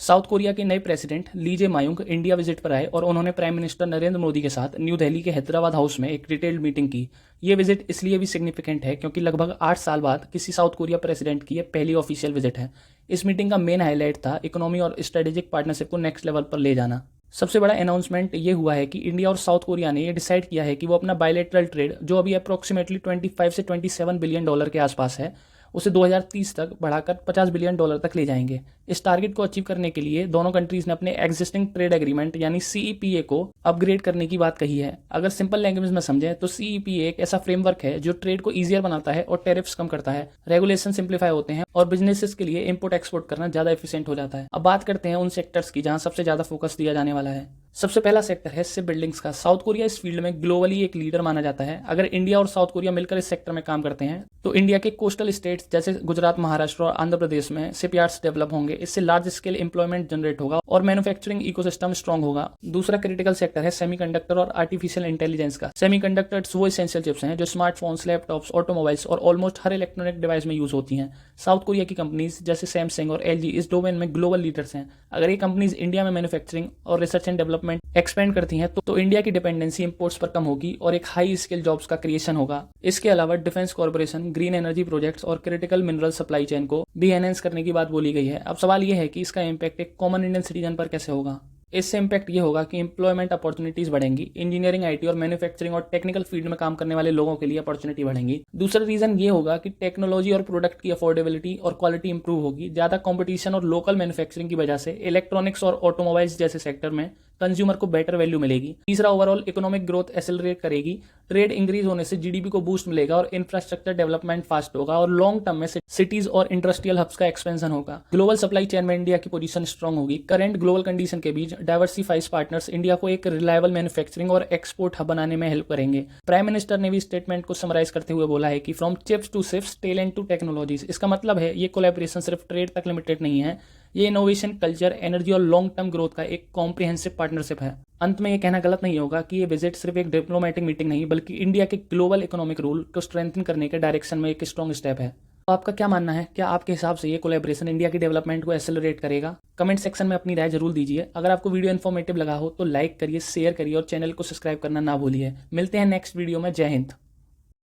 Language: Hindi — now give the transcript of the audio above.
साउथ कोरिया के नए प्रेसिडेंट ली जे मायुंग इंडिया विजिट पर आए और उन्होंने प्राइम मिनिस्टर नरेंद्र मोदी के साथ न्यू दिल्ली के हैदराबाद हाउस में एक डिटेल्ड मीटिंग की। ये विजिट इसलिए भी सिग्निफिकेंट है क्योंकि लगभग 8 साल बाद किसी साउथ कोरिया प्रेसिडेंट की यह पहली ऑफिशियल विजिट है। इस मीटिंग का मेन हाईलाइट था इकोनॉमी और स्ट्रेटेजिक पार्टनरशिप को नेक्स्ट लेवल पर ले जाना। सबसे बड़ा अनाउंसमेंट ये हुआ है कि इंडिया और साउथ कोरिया ने ये डिसाइड किया है कि वो अपना बायलैटरल ट्रेड, जो अभी अप्रोक्सीमेटली 25 से 27 बिलियन डॉलर के आसपास है, उसे 2030 तक बढ़ाकर 50 बिलियन डॉलर तक ले जाएंगे। इस टारगेट को अचीव करने के लिए दोनों कंट्रीज ने अपने एग्जिस्टिंग ट्रेड एग्रीमेंट यानी सीईपीए को अपग्रेड करने की बात कही है। अगर सिंपल लैंग्वेज में समझें तो सीईपीए एक ऐसा फ्रेमवर्क है जो ट्रेड को ईजियर बनाता है और टैरिफ्स कम करता है, रेगुलेशन सिंप्लीफाई होते हैं और बिजनेसेस के लिए इंपोर्ट एक्सपोर्ट करना ज्यादा एफिशिएंट हो जाता है। अब बात करते हैं उन सेक्टर्स की जहां सबसे ज्यादा फोकस दिया जाने वाला है। सबसे पहला सेक्टर है शिप बिल्डिंग्स का। साउथ कोरिया इस फील्ड में ग्लोबली एक लीडर माना जाता है। अगर इंडिया और साउथ कोरिया मिलकर इस सेक्टर में काम करते हैं तो इंडिया के कोस्टल स्टेट्स जैसे गुजरात, महाराष्ट्र और आंध्र प्रदेश में शिपयार्ड्स डेवलप होंगे। इससे लार्ज स्केल एम्प्लॉयमेंट जनरेट होगा और मैन्युफैक्चरिंग इकोसिस्टम स्ट्रांग होगा। दूसरा क्रिटिकल सेक्टर है सेमीकंडक्टर और आर्टिफिशियल इंटेलिजेंस का। सेमीकंडक्टर्स वो एसेंशियल चिप्स हैं जो स्मार्टफोन्स, लैपटॉप्स, ऑटोमोबाइल्स और ऑलमोस्ट हर इलेक्ट्रॉनिक डिवाइस में यूज होती हैं। साउथ कोरिया की कंपनीज जैसे सैमसंग और एलजी इस डोमेन में ग्लोबल लीडर्स हैं। अगर ये कंपनीज इंडिया में मैन्युफैक्चरिंग और रिसर्च एंड डेवलपमेंट एक्सपेंड करती हैं तो इंडिया की डिपेंडेंसी इंपोर्ट्स पर कम होगी और एक हाई स्किल जॉब्स का क्रिएशन होगा। इसके अलावा defence corporation, green energy projects और क्रिटिकल मिनरल सप्लाई चेन को भी एनहेंस करने की बात बोली गई है। अब सवाल यह है कि इसका इम्पैक्ट एक कॉमन इंडियन सिटीजन पर कैसे होगा। इससे इम्पैक्ट ये होगा कि एम्प्लॉयमेंट अपॉर्चुनिटीज बढ़ेंगी। इंजीनियरिंग, आईटी और मैन्युफैक्चरिंग और टेक्निकल फील्ड में काम करने वाले लोगों के लिए अपॉर्चुनिटी बढ़ेंगी। दूसरा रीजन ये होगा कि टेक्नोलॉजी और प्रोडक्ट की अफोर्डेबिलिटी और क्वालिटी इंप्रूव होगी। ज्यादा कंपटीशन और लोकल मैन्युफैक्चरिंग की वजह से इलेक्ट्रॉनिक्स और ऑटोमोबाइल्स जैसे सेक्टर में कंज्यूमर को बेटर वैल्यू मिलेगी। तीसरा, ओवरऑल इकोनॉमिक ग्रोथ एक्सेलरेट करेगी। ट्रेड इंक्रीज होने से जीडीपी को बूस्ट मिलेगा और इंफ्रास्ट्रक्चर डेवलपमेंट फास्ट होगा और लॉन्ग टर्म में सिटीज और इंडस्ट्रियल हब्स का एक्सपेंशन होगा। ग्लोबल सप्लाई चेन में इंडिया की पोजीशन स्ट्रांग होगी। करंट ग्लोबल कंडीशन के बीच डाइवर्सिफाइड पार्टनर्स इंडिया को एक रिलायबल मैन्युफैक्चरिंग और एक्सपोर्ट हब बनाने में हेल्प करेंगे। प्राइम मिनिस्टर ने भी स्टेटमेंट को समराइज करते हुए बोला है कि from chips to ships, talent to technologies. इसका मतलब है ये कोलैबोरेशन सिर्फ ट्रेड तक लिमिटेड नहीं है, ये इनोवेशन, कल्चर, एनर्जी और लॉन्ग टर्म ग्रोथ का एक कॉम्प्रिहेंसिव पार्टनरशिप है। अंत में ये कहना गलत नहीं होगा कि ये विजिट सिर्फ एक डिप्लोमेटिक मीटिंग नहीं बल्कि इंडिया के ग्लोबल इकोनॉमिक रोल को स्ट्रेंथन करने के डायरेक्शन में एक स्ट्रॉन्ग स्टेप है। तो आपका क्या मानना है? क्या आपके हिसाब से ये कोलैबोरेशन इंडिया की डेवलपमेंट को एक्सेलरेट करेगा? कमेंट सेक्शन में अपनी राय जरूर दीजिए। अगर आपको वीडियो इन्फॉर्मेटिव लगा हो तो लाइक करिए, शेयर करिए और चैनल को सब्सक्राइब करना ना भूलिए। मिलते हैं नेक्स्ट वीडियो में। जय हिंद।